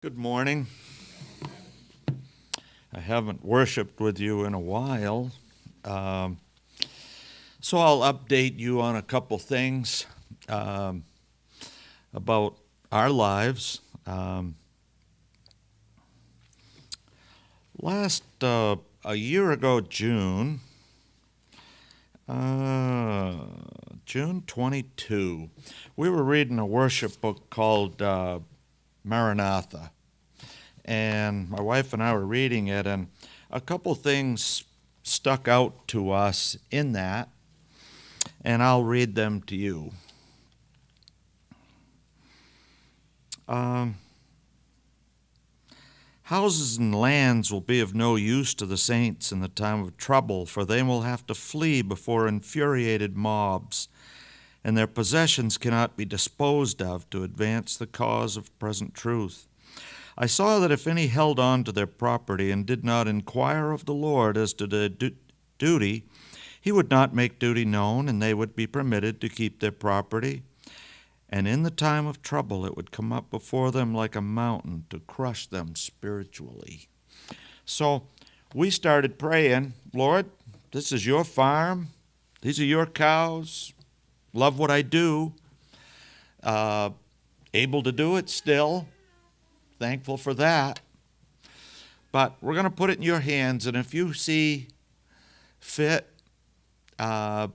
Good morning. I haven't worshiped with you in a while, um, so I'll update you on a couple things um, about our lives. A year ago, June 22, we were reading a worship book called Maranatha. And my wife and I were reading it, and a couple things stuck out to us in that, and I'll read them to you. Houses and lands will be of no use to the saints in the time of trouble, for they will have to flee before infuriated mobs, and their possessions cannot be disposed of to advance the cause of present truth. I saw that if any held on to their property and did not inquire of the Lord as to their duty, he would not make duty known, and they would be permitted to keep their property. And in the time of trouble it would come up before them like a mountain to crush them spiritually. So we started praying, Lord, this is your farm. These are your cows. Love what I do. Able to do it still. Thankful for that. But we're going to put it in your hands, and if you see fit, we'll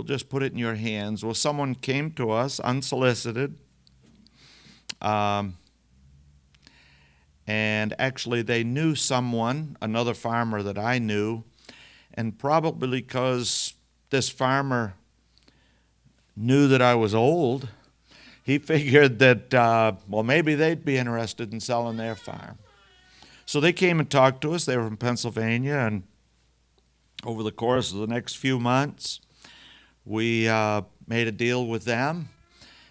just put it in your hands. Well, someone came to us unsolicited, and actually they knew someone, another farmer that I knew, and probably because this farmer knew that I was old, he figured that, maybe they'd be interested in selling their farm. So they came and talked to us. They were from Pennsylvania, and over the course of the next few months, we made a deal with them.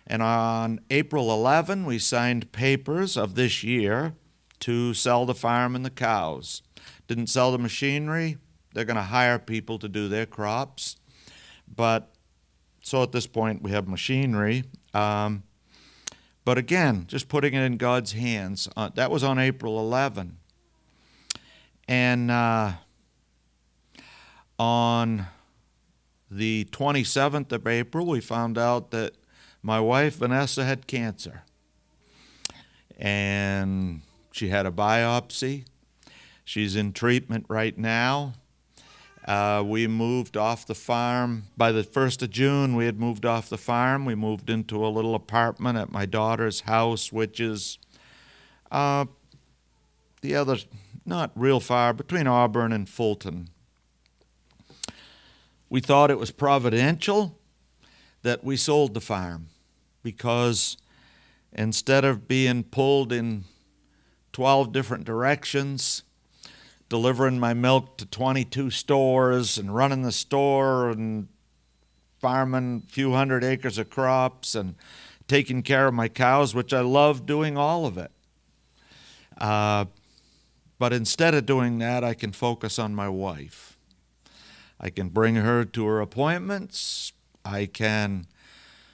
And on April 11, we signed papers of this year to sell the farm and the cows. Didn't sell the machinery. They're going to hire people to do their crops. So at this point, we have machinery. But again, just putting it in God's hands. That was on April 11. And on the 27th of April, we found out that my wife, Vanessa, had cancer. And she had a biopsy. She's in treatment right now. We moved off the farm. By the 1st of June, we had moved off the farm. We moved into a little apartment at my daughter's house, which is the other, not real far, between Auburn and Fulton. We thought it was providential that we sold the farm because instead of being pulled in 12 different directions, delivering my milk to 22 stores and running the store and farming a few hundred acres of crops and taking care of my cows, which I love doing all of it. But instead of doing that, I can focus on my wife. I can bring her to her appointments. I can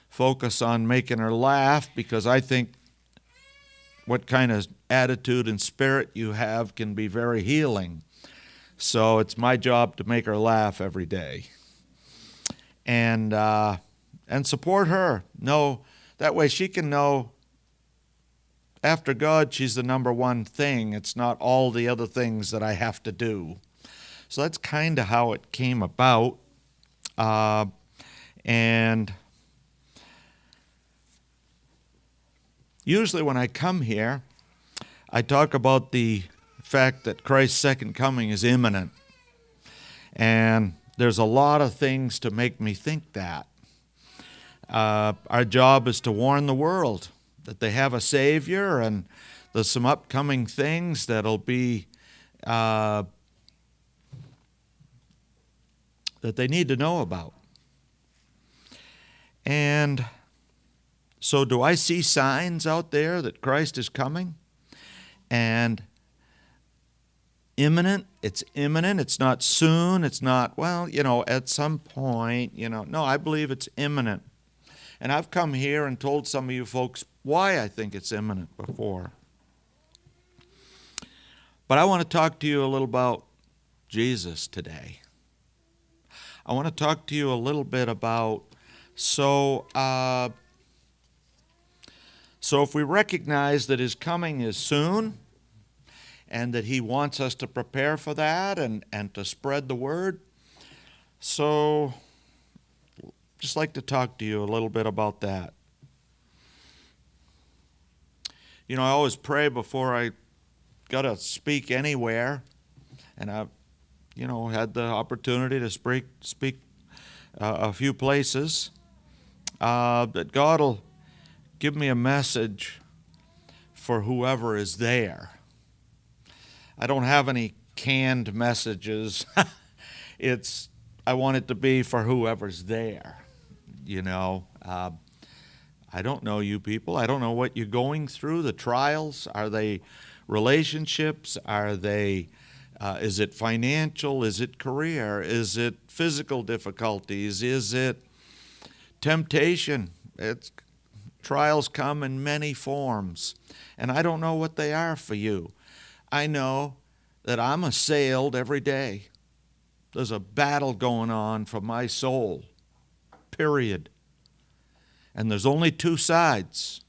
focus on making her laugh because I think what kind of attitude and spirit you have can be very healing. So it's my job to make her laugh every day. And support her. That way she can know after God she's the number one thing. It's not all the other things that I have to do. So that's kind of how it came about. And usually when I come here, I talk about the fact that Christ's second coming is imminent. And there's a lot of things to make me think that. Our job is to warn the world that they have a Savior, and there's some upcoming things that'll be that they need to know about. And so do I see signs out there that Christ is coming? And imminent, it's imminent, it's not soon, it's not, at some point, No, I believe it's imminent. And I've come here and told some of you folks why I think it's imminent before. But I want to talk to you a little about Jesus today. I want to talk to you a little bit about, so if we recognize that his coming is soon and that he wants us to prepare for that and to spread the word, so just like to talk to you a little bit about that. You know, I always pray before I got to speak anywhere, and I've, had the opportunity to speak a few places, that God will give me a message for whoever is there. I don't have any canned messages. I want it to be for whoever's there, I don't know you people. I don't know what you're going through, the trials. Are they relationships? Are they, is it financial? Is it career? Is it physical difficulties? Is it temptation? Trials come in many forms, and I don't know what they are for you. I know that I'm assailed every day. There's a battle going on for my soul, period. And there's only two sides.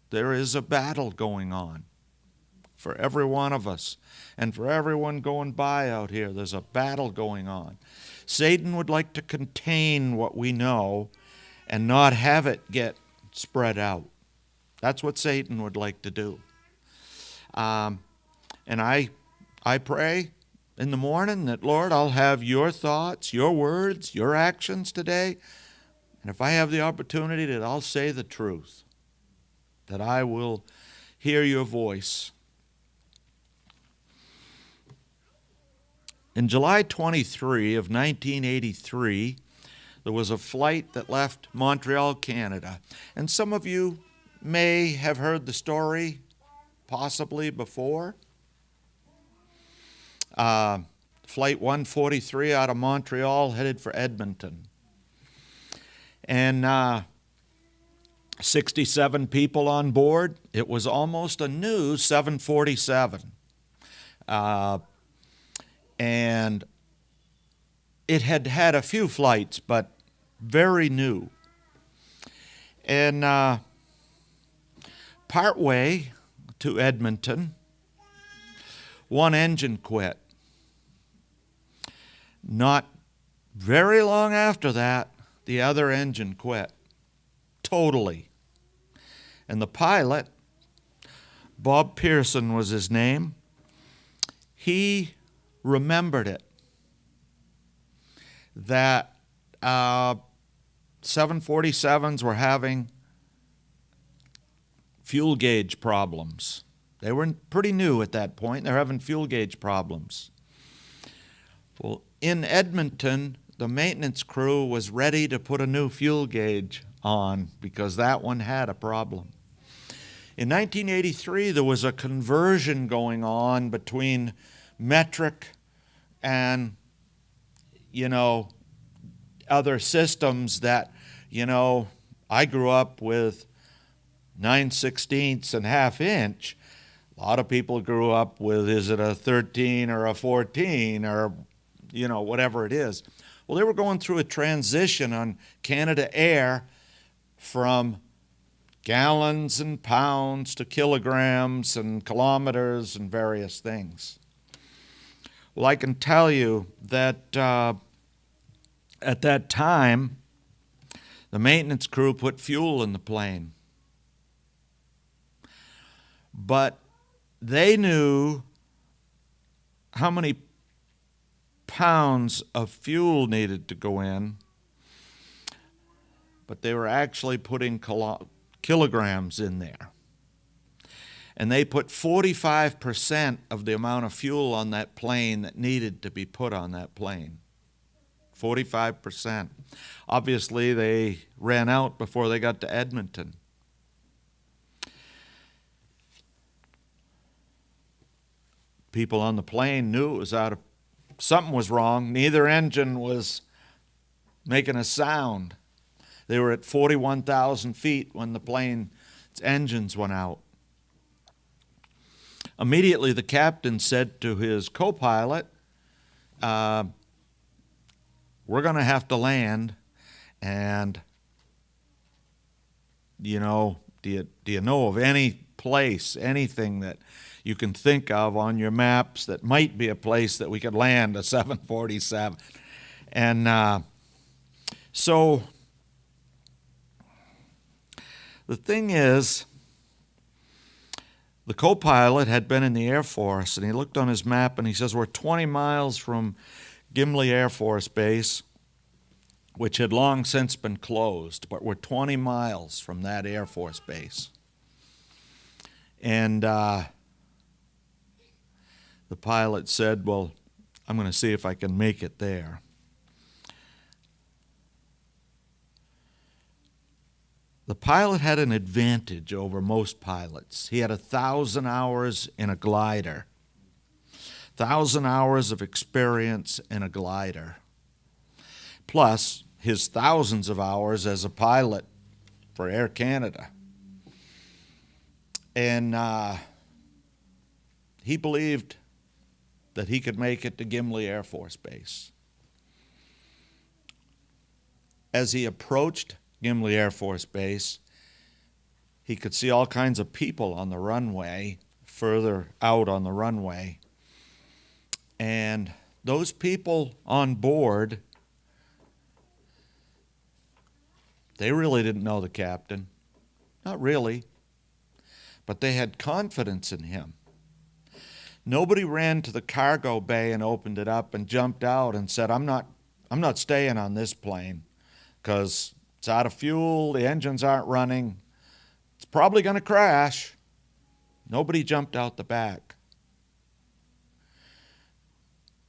There is a battle going on for every one of us, and for everyone going by out here. There's a battle going on. Satan would like to contain what we know and not have it get spread out. That's what Satan would like to do. And I pray in the morning that, Lord, I'll have your thoughts, your words, your actions today. And if I have the opportunity, that I'll say the truth, that I will hear your voice. In July 23 of 1983, there was a flight that left Montreal, Canada. And some of you may have heard the story possibly before. Flight 143 out of Montreal headed for Edmonton. And 67 people on board. It was almost a new 747. And it had had a few flights, but very new. And partway to Edmonton, one engine quit. Not very long after that, the other engine quit. Totally. And the pilot, Bob Pearson was his name, he remembered it. That 747s were having fuel gauge problems. They were pretty new at that point. They're having fuel gauge problems. Well, in Edmonton, the maintenance crew was ready to put a new fuel gauge on because that one had a problem. In 1983, there was a conversion going on between metric and, other systems that, I grew up with 9/16 and ½ inch. A lot of people grew up with, is it a 13 or a 14 or, whatever it is. Well, they were going through a transition on Canada Air from gallons and pounds to kilograms and kilometers and various things. Well, I can tell you that at that time, the maintenance crew put fuel in the plane. But they knew how many pounds of fuel needed to go in, but they were actually putting kilograms in there. And they put 45% of the amount of fuel on that plane that needed to be put on that plane. 45%. Obviously, they ran out before they got to Edmonton. People on the plane knew it was something was wrong. Neither engine was making a sound. They were at 41,000 feet when the plane's engines went out. Immediately the captain said to his co-pilot, we're going to have to land, and do you know of any place, anything that you can think of on your maps that might be a place that we could land a 747? And so the thing is, the co-pilot had been in the Air Force, and he looked on his map and he says, we're 20 miles from Comley Air Force Base, which had long since been closed, but we're 20 miles from that Air Force Base. And the pilot said, well, I'm going to see if I can make it there. The pilot had an advantage over most pilots. He had 1,000 hours in a glider, 1,000 hours of experience in a glider, plus his thousands of hours as a pilot for Air Canada. And he believed that he could make it to Comley Air Force Base. As he approached Comley Air Force Base, he could see all kinds of people on the runway, further out on the runway. And those people on board, they really didn't know the captain. Not really. But they had confidence in him. Nobody ran to the cargo bay and opened it up and jumped out and said, I'm not staying on this plane because it's out of fuel, the engines aren't running, it's probably going to crash. Nobody jumped out the back.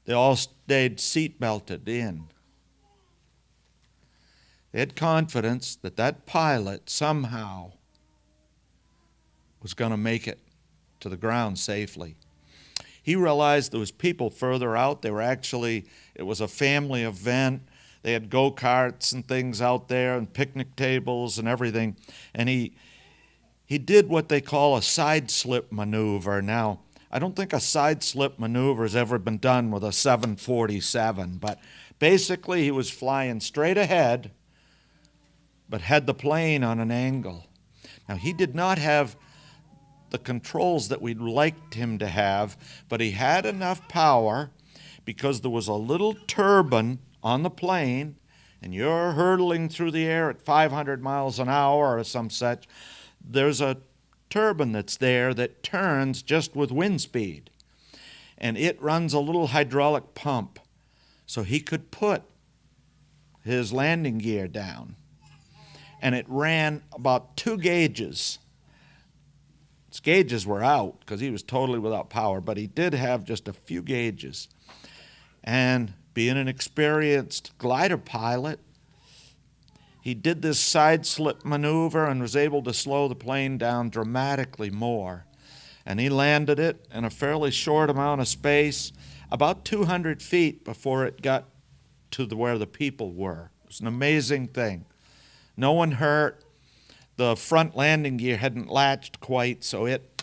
They all stayed seat-belted in. They had confidence that that pilot somehow was going to make it to the ground safely. He realized there was people further out. It was a family event. They had go-karts and things out there and picnic tables and everything. And he did what they call a side slip maneuver. Now, I don't think a side slip maneuver has ever been done with a 747, but basically he was flying straight ahead, but had the plane on an angle. Now, he did not have the controls that we'd liked him to have, but he had enough power because there was a little turbine on the plane, and you're hurtling through the air at 500 miles an hour or some such. There's a turbine that's there that turns just with wind speed, and it runs a little hydraulic pump, so he could put his landing gear down. And it ran about 2 gauges. His gauges were out because he was totally without power, but he did have just a few gauges. And being an experienced glider pilot, he did this side slip maneuver and was able to slow the plane down dramatically more. And he landed it in a fairly short amount of space, about 200 feet before it got to where the people were. It was an amazing thing. No one hurt. The front landing gear hadn't latched quite, so it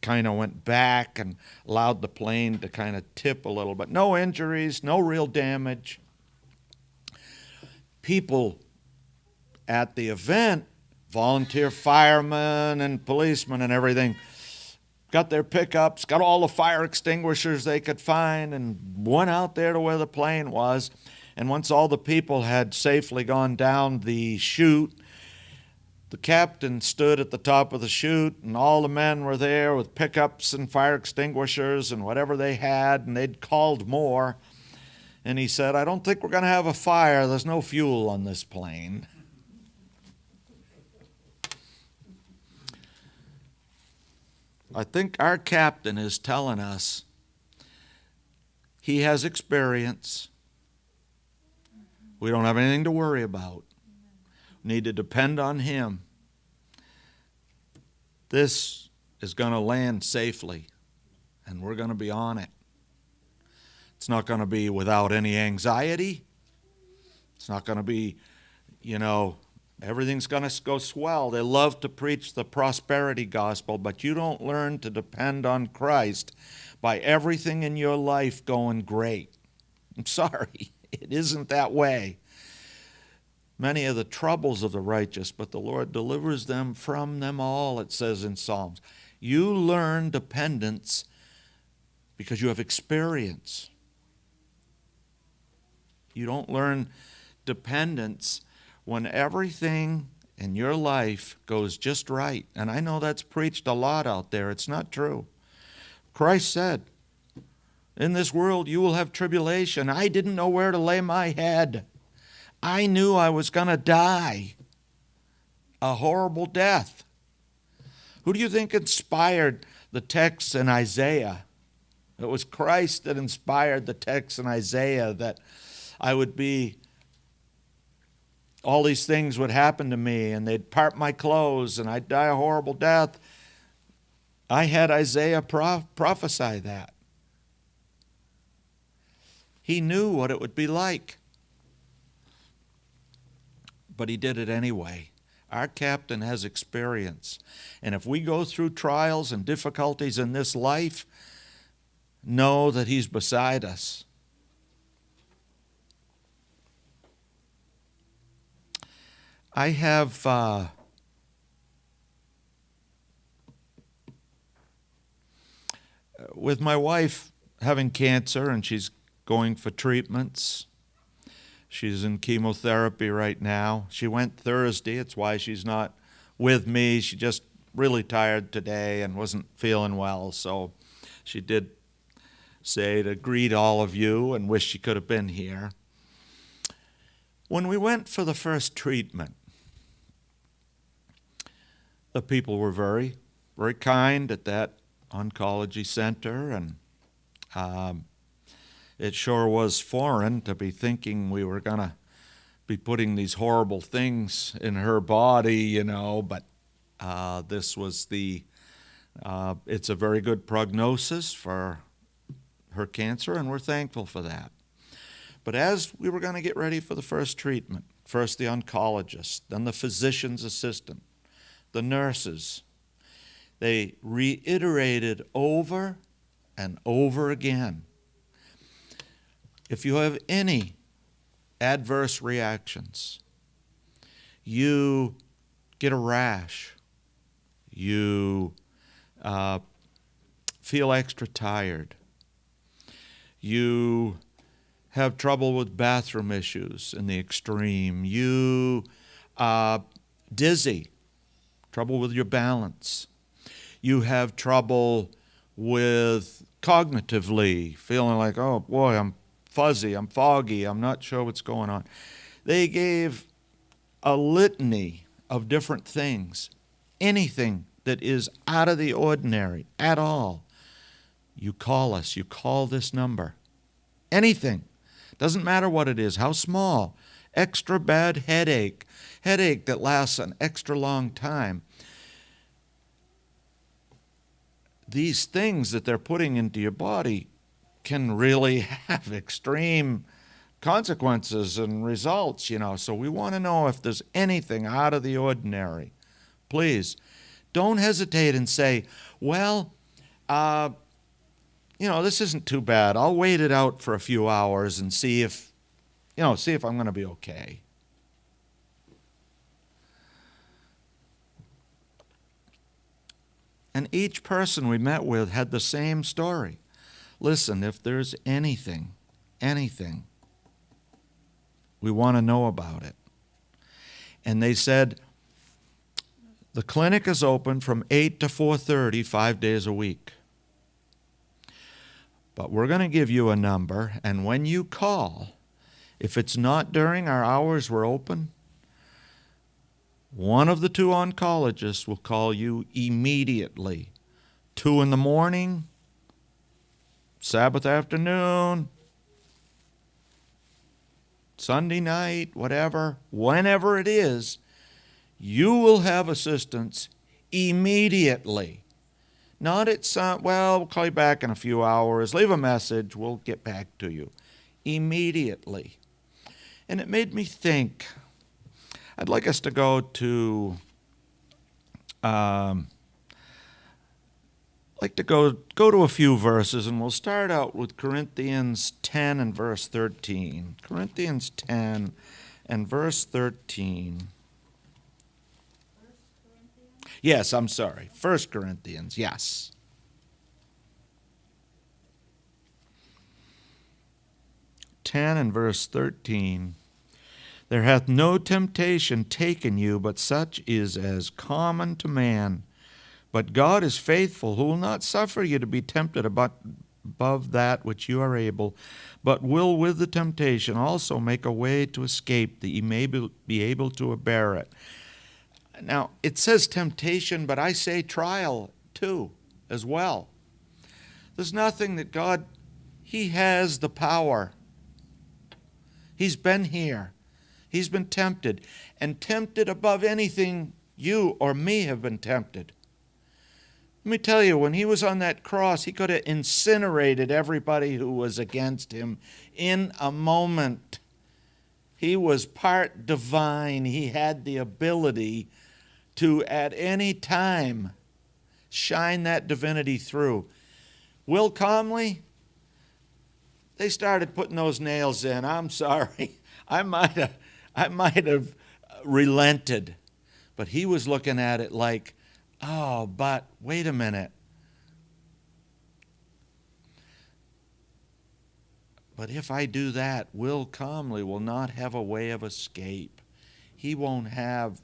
kind of went back and allowed the plane to kind of tip a little, but no injuries, no real damage. People at the event, volunteer firemen and policemen and everything, got their pickups, got all the fire extinguishers they could find, and went out there to where the plane was. And once all the people had safely gone down the chute, the captain stood at the top of the chute, and all the men were there with pickups and fire extinguishers and whatever they had, and they'd called more. And he said, I don't think we're going to have a fire. There's no fuel on this plane. I think our captain is telling us he has experience. We don't have anything to worry about. We need to depend on him. This is going to land safely, and we're going to be on it. It's not going to be without any anxiety. It's not going to be, Everything's going to go swell. They love to preach the prosperity gospel, but you don't learn to depend on Christ by everything in your life going great. I'm sorry, it isn't that way. Many are the troubles of the righteous, but the Lord delivers them from them all, it says in Psalms. You learn dependence because you have experience. You don't learn dependence when everything in your life goes just right. And I know that's preached a lot out there. It's not true. Christ said, in this world you will have tribulation. I didn't know where to lay my head. I knew I was going to die a horrible death. Who do you think inspired the text in Isaiah? It was Christ that inspired the text in Isaiah that I would be, all these things would happen to me and they'd part my clothes and I'd die a horrible death. I had Isaiah prophesy that. He knew what it would be like. But he did it anyway. Our captain has experience. And if we go through trials and difficulties in this life, know that he's beside us. I have with my wife having cancer, and she's going for treatments. She's in chemotherapy right now. She went Thursday. It's why she's not with me. She just really tired today and wasn't feeling well. So she did say to greet all of you and wish she could have been here. When we went for the first treatment, the people were very, very kind at that oncology center, and it sure was foreign to be thinking we were going to be putting these horrible things in her body, but this was it's a very good prognosis for her cancer, and we're thankful for that. But as we were going to get ready for the first treatment, first the oncologist, then the physician's assistant, the nurses, they reiterated over and over again, if you have any adverse reactions, you get a rash, you feel extra tired, you have trouble with bathroom issues in the extreme, you dizzy, trouble with your balance, you have trouble with cognitively, feeling like, oh boy, I'm fuzzy, I'm foggy, I'm not sure what's going on. They gave a litany of different things. Anything that is out of the ordinary at all, you call us, you call this number. Anything. Doesn't matter what it is, how small. Extra bad headache that lasts an extra long time. These things that they're putting into your body can really have extreme consequences and results, So we want to know if there's anything out of the ordinary. Please, don't hesitate and say, well, this isn't too bad. I'll wait it out for a few hours and see if I'm going to be okay. And each person we met with had the same story. Listen, if there's anything, we want to know about it. And they said, the clinic is open from 8 to 4:30, 5 days a week. But we're going to give you a number, and when you call, if it's not during our hours we're open, one of the two oncologists will call you immediately. 2 in the morning, Sabbath afternoon, Sunday night, whatever, whenever it is, you will have assistance immediately. Not at we'll call you back in a few hours, leave a message, we'll get back to you. Immediately. And it made me think, I'd like us to go to go to a few verses, and we'll start out with Corinthians 10 and verse 13. Corinthians 10 and verse 13. Yes, I'm sorry. 1 Corinthians, yes. Ten and verse 13. There hath no temptation taken you, but such is as common to man. But God is faithful, who will not suffer you to be tempted above that which you are able, but will with the temptation also make a way to escape, that ye may be able to bear it. Now, it says temptation, but I say trial too, as well. There's nothing that God, He has the power. He's been here. He's been tempted, and tempted above anything you or me have been tempted. Let me tell you, when He was on that cross, He could have incinerated everybody who was against Him in a moment. He was part divine. He had the ability to, at any time, shine that divinity through. Will Comley, they started putting those nails in. I'm sorry. I might have relented. But he was looking at it like, oh, but wait a minute. But if I do that, Will Comley will not have a way of escape. He won't have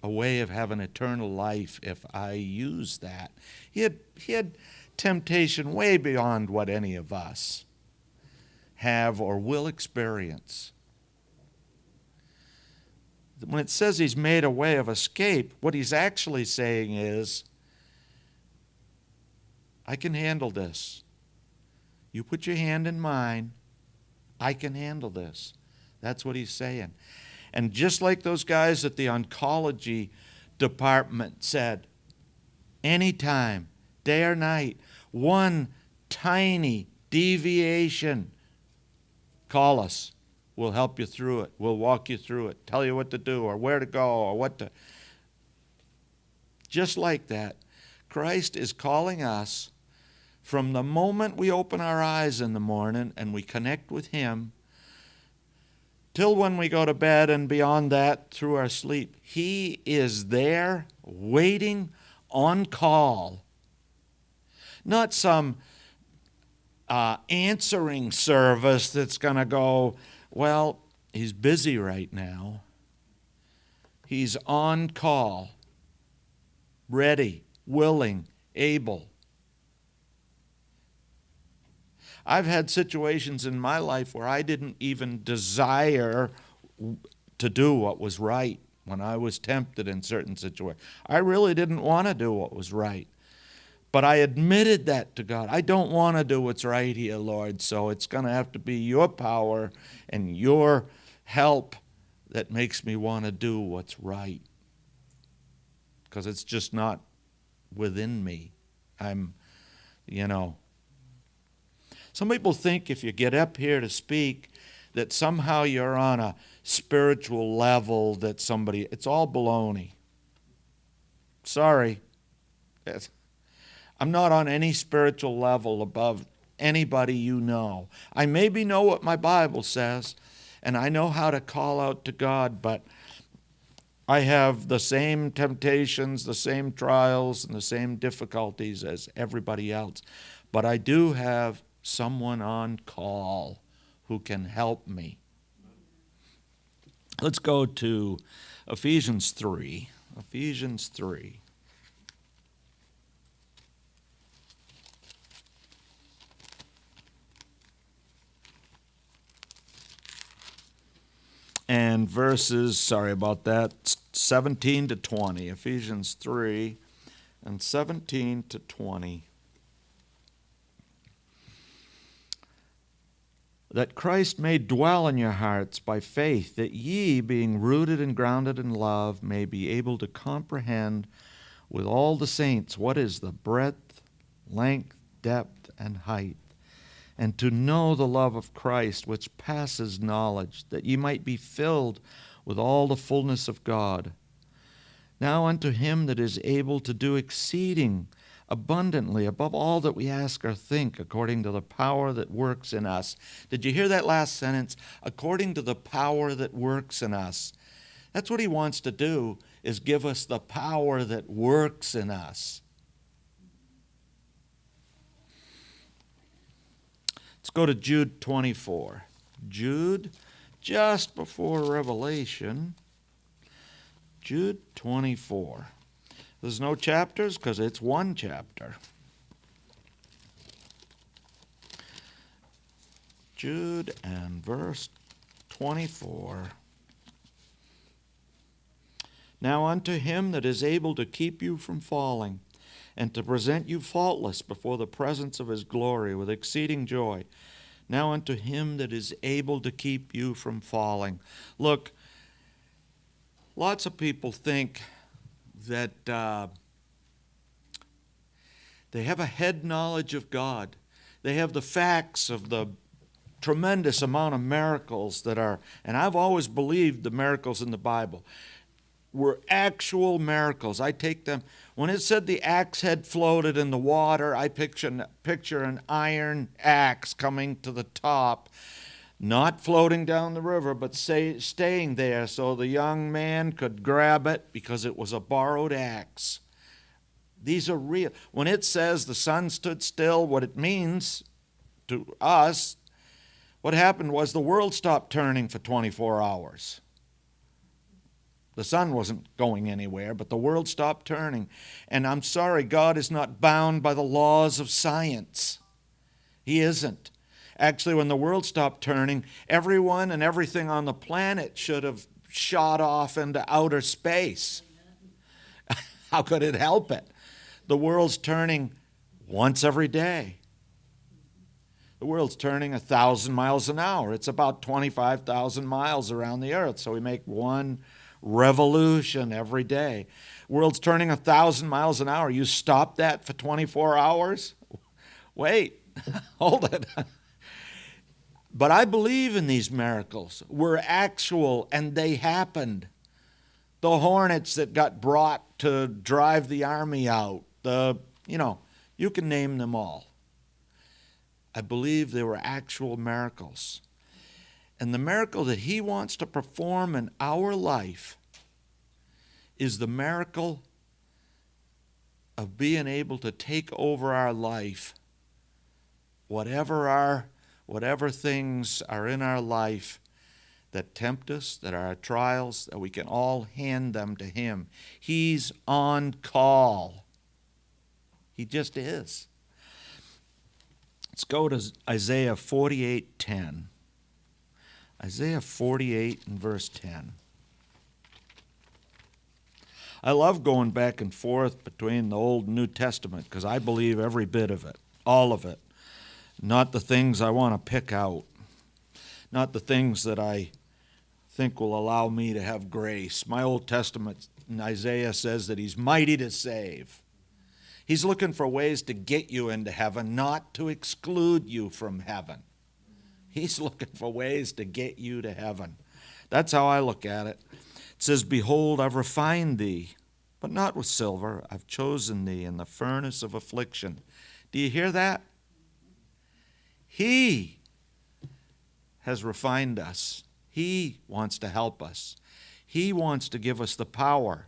a way of having eternal life if I use that. He had temptation way beyond what any of us have or will experience. When it says He's made a way of escape, what He's actually saying is, I can handle this. You put your hand in mine, I can handle this. That's what He's saying. And just like those guys at the oncology department said, anytime, day or night, one tiny deviation, call us. We'll help you through it. We'll walk you through it, tell you what to do or where to go or what to. Just like that, Christ is calling us from the moment we open our eyes in the morning and we connect with Him till when we go to bed and beyond that through our sleep. He is there waiting on call. Not some answering service that's going to go, well, He's busy right now. He's on call, ready, willing, able. I've had situations in my life where I didn't even desire to do what was right when I was tempted in certain situations. I really didn't want to do what was right. But I admitted that to God. I don't want to do what's right here, Lord, so it's going to have to be your power and your help that makes me want to do what's right. Because it's just not within me. Some people think if you get up here to speak that somehow you're on a spiritual level that it's all baloney. Sorry. I'm not on any spiritual level above anybody you know. I maybe know what my Bible says, and I know how to call out to God, but I have the same temptations, the same trials, and the same difficulties as everybody else. But I do have someone on call who can help me. Let's go to Ephesians 3. Ephesians 3. And verses, 17 to 20. Ephesians 3 and 17 to 20. That Christ may dwell in your hearts by faith, that ye, being rooted and grounded in love, may be able to comprehend with all the saints what is the breadth, length, depth, and height, and to know the love of Christ which passes knowledge, that ye might be filled with all the fullness of God. Now unto him that is able to do exceeding abundantly above all that we ask or think, according to the power that works in us. Did you hear that last sentence? According to the power that works in us. That's what he wants to do, is give us the power that works in us. Let's go to Jude 24. Jude, just before Revelation. Jude 24. There's no chapters because it's one chapter. Jude and verse 24. Now unto him that is able to keep you from falling, and to present you faultless before the presence of his glory with exceeding joy. Now unto him that is able to keep you from falling. Look, lots of people think that they have a head knowledge of God. They have the facts of the tremendous amount of miracles that are, and I've always believed the miracles in the Bible were actual miracles. I take them, when it said the axe head floated in the water, I picture an iron axe coming to the top, not floating down the river, but staying there so the young man could grab it because it was a borrowed axe. These are real. When it says the sun stood still, what it means to us, what happened was the world stopped turning for 24 hours. The sun wasn't going anywhere, but the world stopped turning. And I'm sorry, God is not bound by the laws of science. He isn't. Actually, when the world stopped turning, everyone and everything on the planet should have shot off into outer space. How could it help it? The world's turning once every day. The world's turning 1,000 miles an hour. It's about 25,000 miles around the earth. So we make one revolution every day. World's turning 1,000 miles an hour. You stop that for 24 hours? Wait, hold it. But I believe in these miracles. Were actual, and they happened. The hornets that got brought to drive the army out. You can name them all. I believe they were actual miracles. And the miracle that he wants to perform in our life is the miracle of being able to take over our life. Whatever things are in our life that tempt us, that are our trials, that we can all hand them to him. He's on call. He just is. Let's go to Isaiah 48:10. Isaiah 48 and verse 10. I love going back and forth between the Old and New Testament because I believe every bit of it, all of it. Not the things I want to pick out, not the things that I think will allow me to have grace. My Old Testament in Isaiah says that he's mighty to save. He's looking for ways to get you into heaven, not to exclude you from heaven. He's looking for ways to get you to heaven. That's how I look at it. It says, behold, I've refined thee, but not with silver. I've chosen thee in the furnace of affliction. Do you hear that? He has refined us. He wants to help us. He wants to give us the power.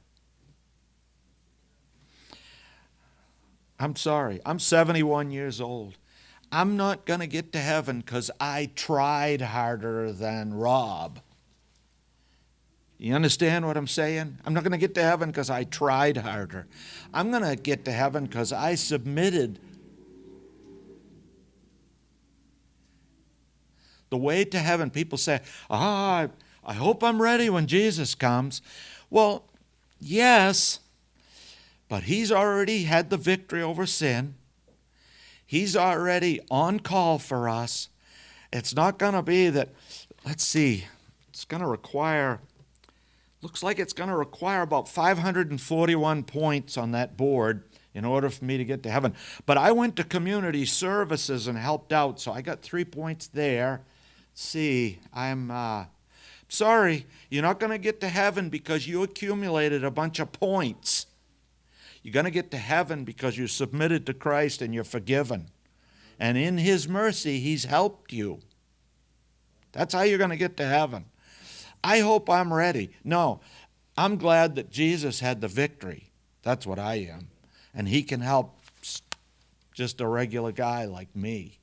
I'm sorry. I'm 71 years old. I'm not going to get to heaven because I tried harder than Rob. You understand what I'm saying? I'm not going to get to heaven because I tried harder. I'm going to get to heaven because I submitted. The way to heaven, people say, I hope I'm ready when Jesus comes. Well, yes, but he's already had the victory over sin. He's already on call for us. It's not going to be that, let's see, it's going to require, looks like it's going to require about 541 points on that board in order for me to get to heaven. But I went to community services and helped out, so I got 3 points there. Let's see, I'm sorry, you're not going to get to heaven because you accumulated a bunch of points. You're going to get to heaven because you submitted to Christ and you're forgiven. And in His mercy, He's helped you. That's how you're going to get to heaven. I hope I'm ready. No, I'm glad that Jesus had the victory. That's what I am. And He can help just a regular guy like me.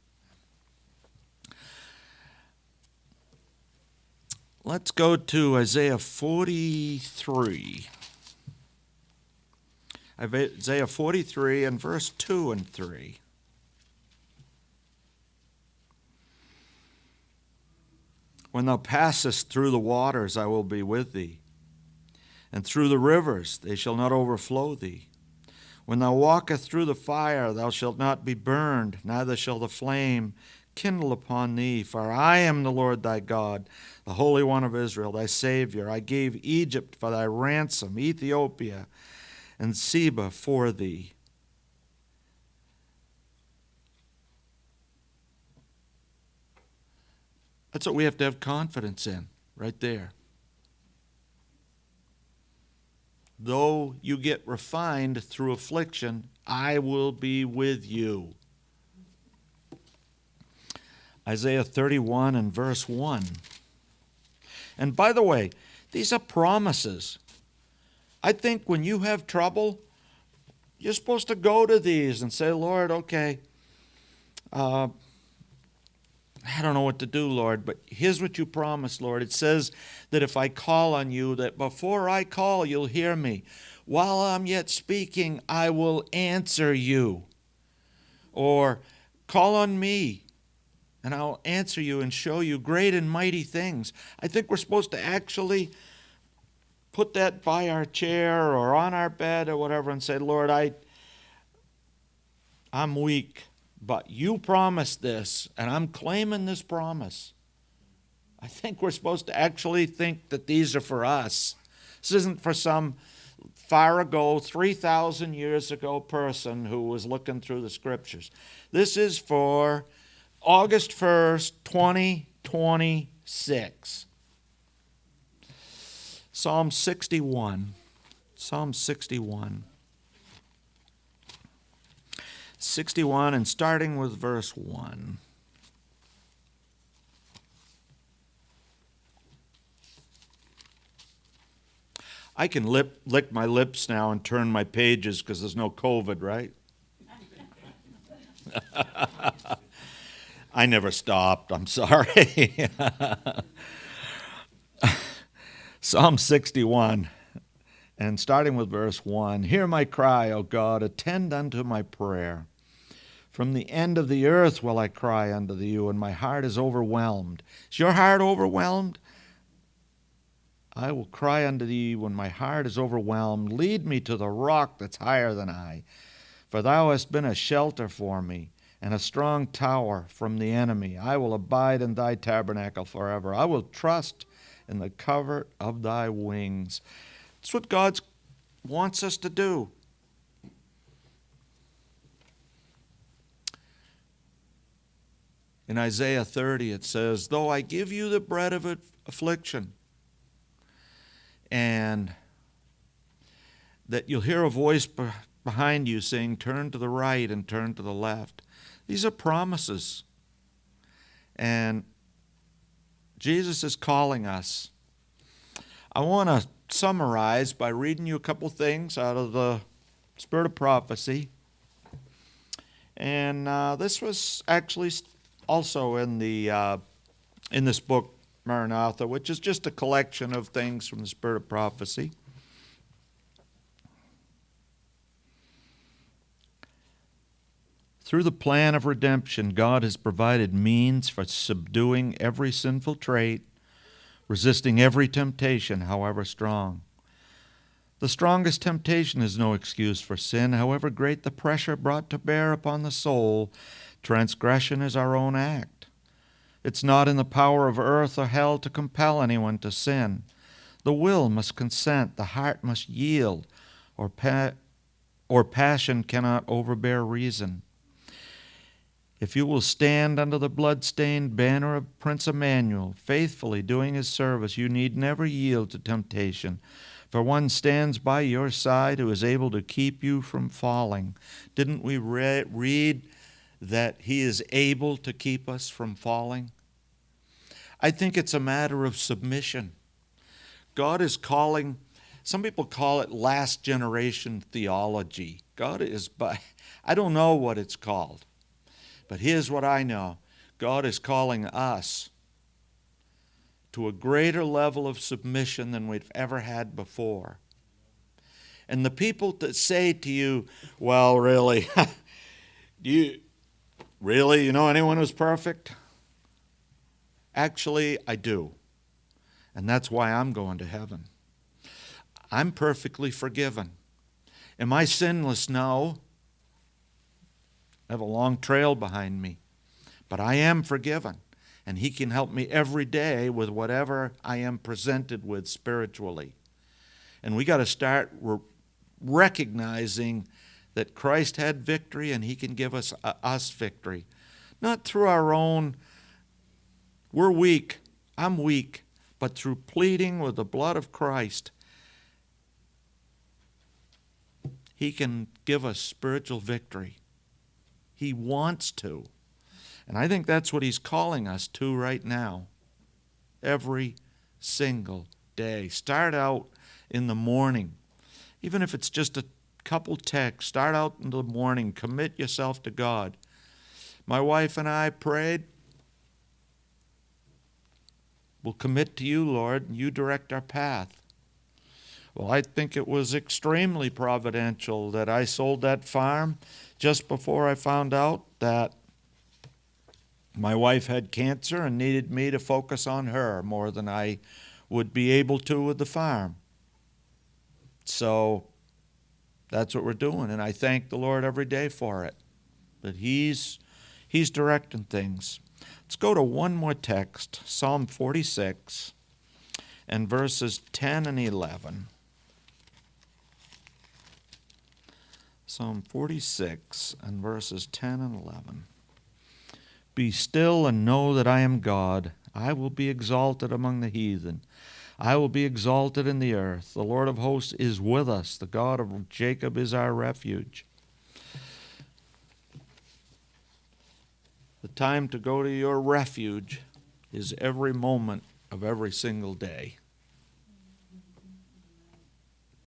Let's go to Isaiah 43. Isaiah 43 and verse 2 and 3. When thou passest through the waters, I will be with thee, and through the rivers, they shall not overflow thee. When thou walkest through the fire, thou shalt not be burned, neither shall the flame kindle upon thee. For I am the Lord thy God, the Holy One of Israel, thy Savior. I gave Egypt for thy ransom, Ethiopia and Seba for thee. That's what we have to have confidence in, right there. Though you get refined through affliction, I will be with you. Isaiah 31 and verse 1. And by the way, these are promises. I think when you have trouble, you're supposed to go to these and say, Lord, okay, I don't know what to do, Lord, but here's what you promised, Lord. It says that if I call on you, that before I call, you'll hear me. While I'm yet speaking, I will answer you. Or call on me, and I'll answer you and show you great and mighty things. I think we're supposed to actually put that by our chair or on our bed or whatever and say, Lord, I'm weak, but you promised this, and I'm claiming this promise. I think we're supposed to actually think that these are for us. This isn't for some far ago, 3,000 years ago person who was looking through the scriptures. This is for August 1st, 2026. Psalm 61. Psalm 61. 61 and starting with verse 1. I can lick my lips now and turn my pages because there's no COVID, right? I never stopped. I'm sorry. Psalm 61, and starting with verse 1. Hear my cry, O God, attend unto my prayer. From the end of the earth will I cry unto you, and my heart is overwhelmed. Is your heart overwhelmed? I will cry unto thee when my heart is overwhelmed. Lead me to the rock that's higher than I. For thou hast been a shelter for me, and a strong tower from the enemy. I will abide in thy tabernacle forever. I will trust in the covert of thy wings. It's what God wants us to do. In Isaiah 30 it says, though I give you the bread of affliction, and that you'll hear a voice behind you saying, turn to the right and turn to the left. These are promises. And Jesus is calling us. I want to summarize by reading you a couple things out of the Spirit of Prophecy. And this was actually also in this book, Maranatha, which is just a collection of things from the Spirit of Prophecy. Through the plan of redemption, God has provided means for subduing every sinful trait, resisting every temptation, however strong. The strongest temptation is no excuse for sin, however great the pressure brought to bear upon the soul. Transgression is our own act. It's not in the power of earth or hell to compel anyone to sin. The will must consent, the heart must yield, or passion cannot overbear reason. If you will stand under the blood-stained banner of Prince Emmanuel, faithfully doing his service, you need never yield to temptation, for one stands by your side who is able to keep you from falling. Didn't we read that he is able to keep us from falling? I think it's a matter of submission. God is calling, some people call it last generation theology. I don't know what it's called. But here's what I know. God is calling us to a greater level of submission than we've ever had before. And the people that say to you, well, really, do you know anyone who's perfect? Actually, I do. And that's why I'm going to heaven. I'm perfectly forgiven. Am I sinless? No. I have a long trail behind me, but I am forgiven, and he can help me every day with whatever I am presented with spiritually. And we got to start recognizing that Christ had victory, and he can give us victory. Not through our own, we're weak, I'm weak, but through pleading with the blood of Christ, he can give us spiritual victory. He wants to. And I think that's what he's calling us to right now. Every single day. Start out in the morning. Even if it's just a couple texts, start out in the morning. Commit yourself to God. My wife and I prayed, we'll commit to you, Lord, and you direct our path. Well, I think it was extremely providential that I sold that farm just before I found out that my wife had cancer and needed me to focus on her more than I would be able to with the farm. So that's what we're doing, and I thank the Lord every day for it, that He's directing things. Let's go to one more text, Psalm 46 and verses 10 and 11. Psalm 46 and verses 10 and 11. Be still and know that I am God. I will be exalted among the heathen. I will be exalted in the earth. The Lord of hosts is with us. The God of Jacob is our refuge. The time to go to your refuge is every moment of every single day.